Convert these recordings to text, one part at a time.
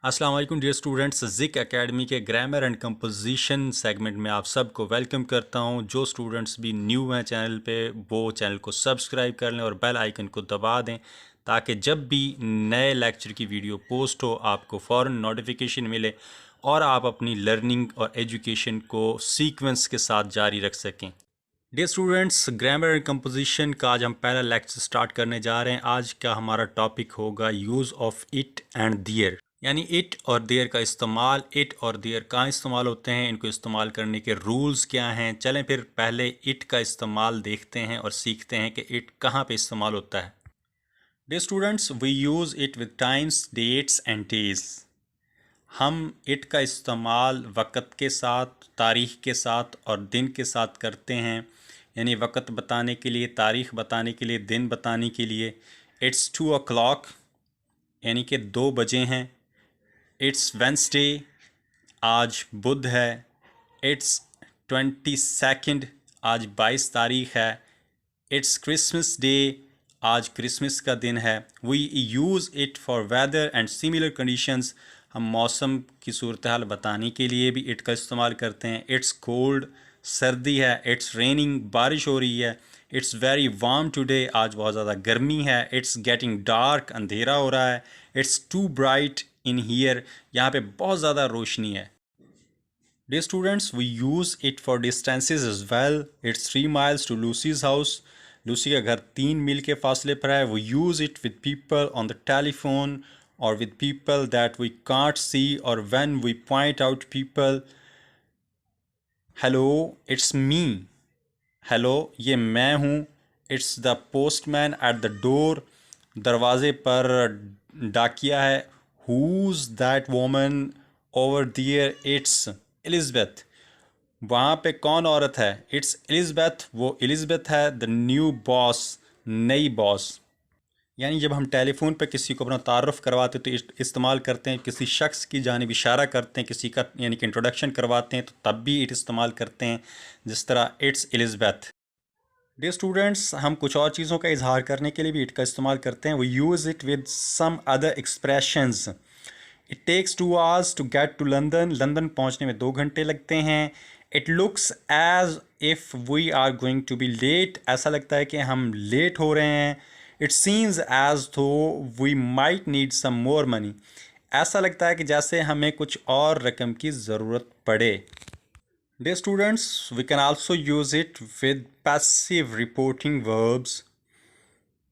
अस्सलाम वालेकुम dear students. ज़िक academy के ग्रामर एंड कंपोजिशन सेगमेंट में आप सबको वेलकम करता हूं। जो स्टूडेंट्स भी न्यू हैं चैनल पे वो चैनल को सब्सक्राइब कर लें और बेल आइकन को दबा दें ताकि जब भी नए लेक्चर की वीडियो पोस्ट हो आपको फ़ौरन नोटिफिकेशन मिले और आप अपनी लर्निंग और एजुकेशन को सीक्वेंस के साथ जारी रख सकें। Dear students, grammar and composition का आज हम पहला लेक्चर स्टार्ट करने जा रहे हैं। आज का हमारा टॉपिक होगा यूज़ ऑफ इट एंड दियर, यानी इट और देयर का इस्तेमाल। इट और देयर कहाँ इस्तेमाल होते हैं, इनको इस्तेमाल करने के रूल्स क्या हैं। चलें फिर पहले इट का इस्तेमाल देखते हैं और सीखते हैं कि इट कहाँ पे इस्तेमाल होता है। Dear students, we use it with times, dates and days. हम इट का इस्तेमाल वक़्त के साथ, तारीख़ के साथ और दिन के साथ करते हैं, यानी वक़्त बताने के लिए, तारीख़ बताने के लिए, दिन बताने के लिए। इट्स 2 o'clock यानी कि 2 बजे हैं। इट्स वेंसडे, आज बुध है। इट्स 22nd, आज 22 तारीख़ है। इट्स क्रिसमस डे, आज क्रिसमस का दिन है। We use it for weather and similar conditions. हम मौसम की सूरत हाल बताने के लिए भी इट का इस्तेमाल करते हैं। इट्स कोल्ड, सर्दी है। इट्स रेनिंग, बारिश हो रही है। इट्स वेरी वार्म टुडे, आज बहुत ज़्यादा गर्मी है। इट्स गेटिंग डार्क, अंधेरा हो रहा है। It's too bright in here, यहाँ पे बहुत ज़्यादा रोशनी है। Dear students, we use it for distances as well. It's 3 miles to Lucy's house. Lucy का घर 3 मील के फासले पर है। We use it with people on the telephone or with people that we can't see, or when we point out people. Hello, it's me. Hello, ये मैं हूँ। It's the postman at the door. दरवाजे पर डाकिया है। Who's that woman over there? It's Elizabeth. वहाँ पे कौन औरत है? इट्स एलिज़ाबेथ, वो एलिज़ाबेथ है। द न्यू बॉस, नई बॉस। यानी जब हम टेलीफोन पे किसी को अपना तारुफ करवाते हैं तो इस्तेमाल करते हैं, किसी शख्स की जानिब इशारा करते हैं, किसी का यानी कि इंट्रोडक्शन करवाते हैं तो तब भी इट इस्तेमाल करते हैं, जिस तरह इट्स एलिज़ाबेथ। डियर स्टूडेंट्स, हम कुछ और चीज़ों का इजहार करने के लिए भी इट का इस्तेमाल करते हैं। We use it with some other expressions. It takes 2 hours to get to London. London पहुंचने में 2 घंटे लगते हैं। It looks as if we are going to be late. ऐसा लगता है कि हम लेट हो रहे हैं। It seems as though we might need some more money. ऐसा लगता है कि जैसे हमें कुछ और रकम की ज़रूरत पड़े। Dear students, we can also use it with passive reporting verbs.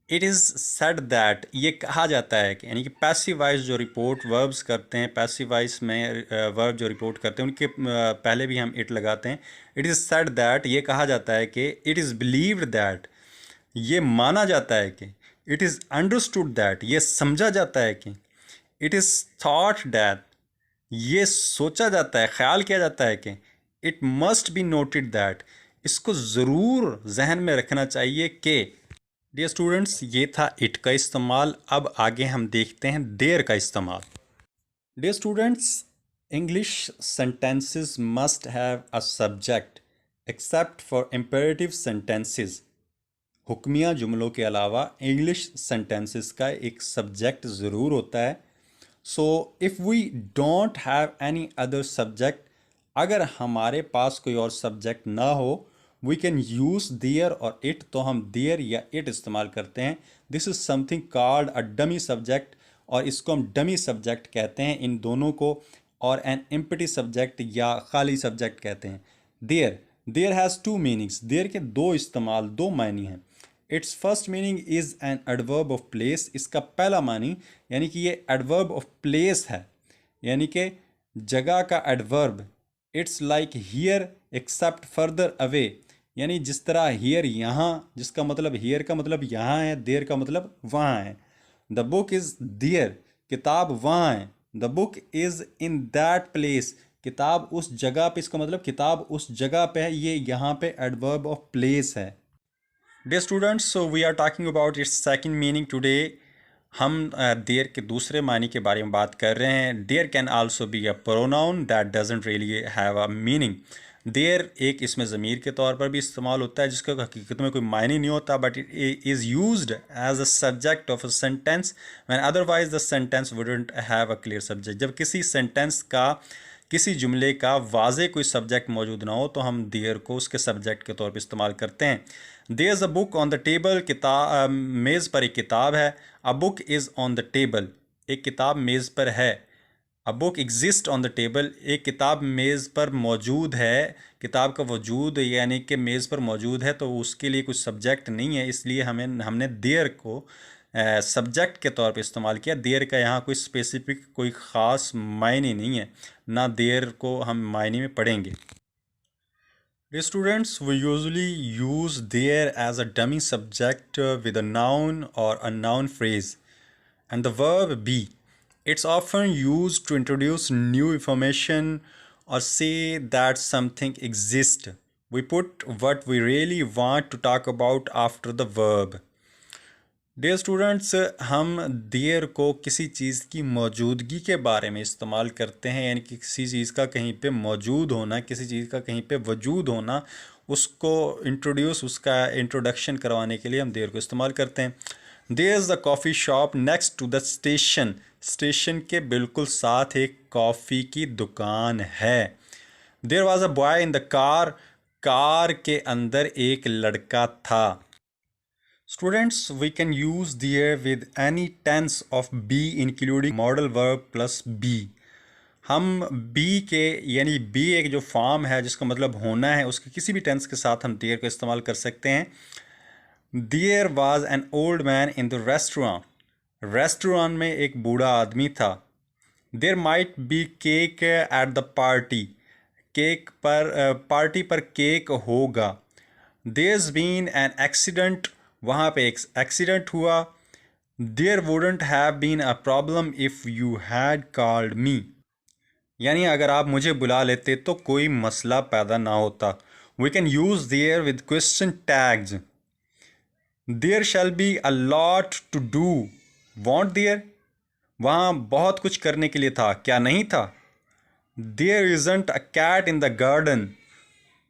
It is said that, ये कहा जाता है कि, यानी कि पैसिव वॉइस जो रिपोर्ट वर्ब्स करते हैं, पैसिव वॉइस में वर्ब जो रिपोर्ट करते हैं उनके पहले भी हम इट लगाते हैं। इट इज़ सेड दैट, ये कहा जाता है कि, इट इज़ बिलीव्ड दैट, ये माना जाता है कि, इट इज़ अंडरस्टूड दैट, ये समझा जाता है कि, इट इज़ थॉट दैट, ये सोचा जाता है, ख्याल किया जाता है कि, it must be noted that, इसको ज़रूर जहन में रखना चाहिए कि। डियर स्टूडेंट्स, ये था इट का इस्तेमाल। अब आगे हम देखते हैं देयर का इस्तेमाल। Dear students, English sentences must have a subject except for imperative sentences. हुक्मिया जुमलों के अलावा इंग्लिश सेंटेंसेस का एक सब्जेक्ट ज़रूर होता है। So if we don't have any other subject, अगर हमारे पास कोई और सब्जेक्ट ना हो, वी कैन यूज़ देयर और इट, तो हम देयर या इट इस्तेमाल करते हैं। This is something called a dummy subject, और इसको हम डमी सब्जेक्ट कहते हैं इन दोनों को, और एन एम्प्टी सब्जेक्ट या खाली सब्जेक्ट कहते हैं। There, there has 2 meanings. There के 2 इस्तेमाल, 2 मायने हैं। It's first meaning is an adverb of place. इसका पहला मानी यानी कि ये एडवर्ब ऑफ प्लेस है, यानी कि जगह का adverb. It's like here except further away, यानी जिस तरह हियर यहाँ, जिसका मतलब हियर का मतलब यहाँ है, देयर का मतलब वहाँ है। द बुक इज़ देयर, किताब वहाँ है। The book is in that place, किताब उस जगह पे, इसका मतलब किताब उस जगह पे है। ये यहाँ पे एडवर्ब ऑफ प्लेस है। Dear students, so we are talking about its second meaning today. हम देयर के दूसरे मानी के बारे में बात कर रहे हैं। There can also be a pronoun that doesn't really have a meaning. There एक इसमें ज़मीर के तौर पर भी इस्तेमाल होता है जिसका हकीकत में कोई मायने नहीं होता, but it is used as a subject of a sentence when otherwise the sentence wouldn't have a clear subject. जब किसी सेंटेंस का, किसी जुमले का वाज़े कोई सब्जेक्ट मौजूद ना हो तो हम देयर को उसके सब्जेक्ट के तौर पर इस्तेमाल करते हैं। There is a book on the table, किताब मेज़ पर एक किताब है। A book is on the table, एक किताब मेज़ पर है। A book exist on the table, एक किताब मेज़ पर मौजूद है। किताब का वजूद यानी कि मेज़ पर मौजूद है तो उसके लिए कुछ सब्जेक्ट नहीं है, इसलिए हमने देयर को सब्जेक्ट के तौर पे इस्तेमाल किया। देयर का यहाँ कोई स्पेसिफिक कोई ख़ास मायने नहीं है, ना देयर को हम मायने में पढ़ेंगे। Dear students, we usually use there as a dummy subject with a noun or a noun phrase and the verb be. It's often used to introduce new information or say that something exists. We put what we really want to talk about after the verb. Dear students, हम there को किसी चीज़ की मौजूदगी के बारे में इस्तेमाल करते हैं, यानी कि किसी चीज़ का कहीं पे मौजूद होना, किसी चीज़ का कहीं पे वजूद होना, उसको उसका इंट्रोडक्शन करवाने के लिए हम देयर को इस्तेमाल करते हैं। There is the coffee shop next to the station, station के बिल्कुल साथ एक कॉफ़ी की दुकान है। There was a boy in the car, car के अंदर एक लड़का था। Students, we can use there with any tense of be including modal verb plus be. हम be के यानी be एक जो फॉर्म है जिसका मतलब होना है, उसके किसी भी टेंस के साथ हम there का इस्तेमाल कर सकते हैं। There was an old man in the restaurant. Restaurant में एक बूढ़ा आदमी था। There might be cake at the party. Cake पर पार्टी पर केक होगा। There's been an accident. वहाँ पे एक एक्सीडेंट हुआ। There wouldn't have been a problem if you had called me. यानी अगर आप मुझे बुला लेते तो कोई मसला पैदा ना होता। We can use there with question tags. There shall be a lot to do. Want there? वहाँ बहुत कुछ करने के लिए था, क्या नहीं था? There isn't a cat in the garden.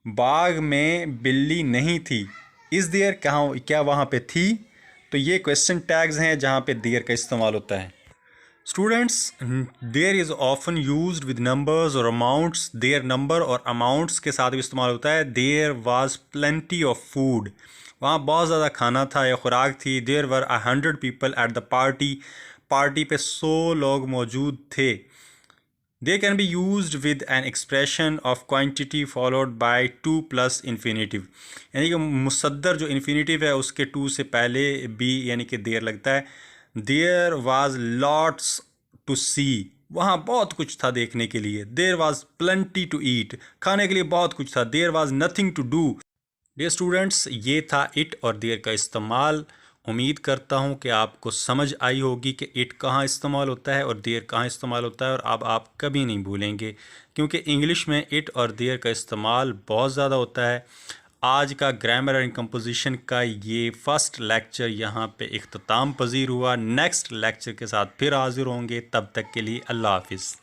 बाग में बिल्ली नहीं थी। इज़ देयर क्या वहाँ पे थी? तो ये क्वेश्चन टैग्स हैं जहाँ पे देयर का इस्तेमाल होता है। Students, there is often used with numbers और अमाउंट्स। देयर नंबर और अमाउंट्स के साथ भी इस्तेमाल होता है। There was plenty of food, वहाँ बहुत ज़्यादा खाना था या खुराक थी। There were 100 people at the party, party पे 100 लोग मौजूद थे। They can be used with an expression of quantity followed by to plus infinitive. यानी कि मुसद्दर जो infinitive है उसके to से पहले be यानी कि देर लगता है। There was lots to see. वहाँ बहुत कुछ था देखने के लिए। There was plenty to eat. खाने के लिए बहुत कुछ था। There was nothing to do. Dear students, ये था it और there का इस्तेमाल। उम्मीद करता हूँ कि आपको समझ आई होगी कि इट कहाँ इस्तेमाल होता है और देयर कहाँ इस्तेमाल होता है, और अब आप कभी नहीं भूलेंगे क्योंकि इंग्लिश में इट और देयर का इस्तेमाल बहुत ज़्यादा होता है। आज का ग्रामर एंड कंपोजिशन का ये फर्स्ट लेक्चर यहाँ पे इख्तिताम पजीर हुआ। नेक्स्ट लेक्चर के साथ फिर हाजिर होंगे, तब तक के लिए अल्लाह हाफिज़।